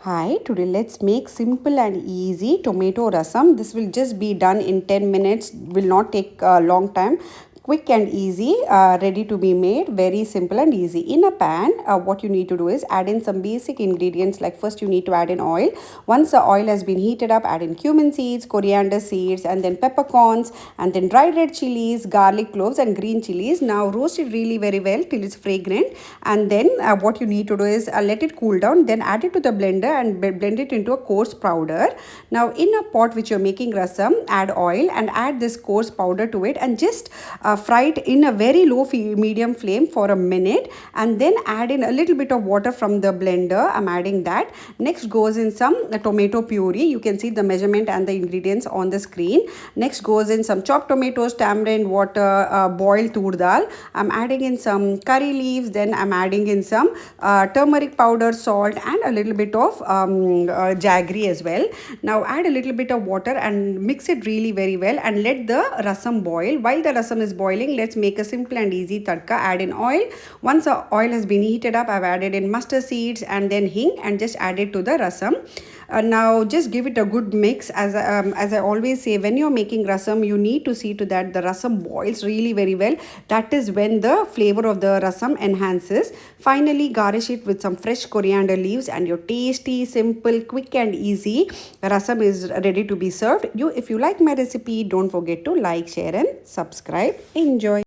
Hi, today let's make simple and easy tomato rasam. This will just be done in 10 minutes, will not take a long time. Quick and easy, ready to be made, very simple and easy. In a pan, what you need to do is add in some basic ingredients. Like first you need to add in oil. Once the oil has been heated up, add in cumin seeds, coriander seeds, and then peppercorns, and then dried red chilies, garlic cloves, and green chilies. Now roast it really very well till it's fragrant, and then what you need to do is let it cool down, then add it to the blender and blend it into a coarse powder. Now in a pot which you're making rasam, add oil and add this coarse powder to it, and just fry it in a very low medium flame for a minute, and then add in a little bit of water from the blender. I'm adding that. Next goes in some tomato puree. You can see the measurement and the ingredients on the screen. Next goes in some chopped tomatoes, tamarind water, boiled tur dal. I'm adding in some curry leaves. Then I'm adding in some turmeric powder, salt, and a little bit of jaggery as well. Now add a little bit of water and mix it really very well, and let the rasam boil. While the rasam is boiling, let's make a simple and easy tadka. Add in oil. Once the oil has been heated up, I've added in mustard seeds and then hing, and just add it to the rasam. Now just give it a good mix. As I always say, when you're making rasam, you need to see to that the rasam boils really very well. That is when the flavor of the rasam enhances. Finally, garnish it with some fresh coriander leaves, and your tasty, simple, quick and easy rasam is ready to be served. If you like my recipe, don't forget to like, share and subscribe. Enjoy.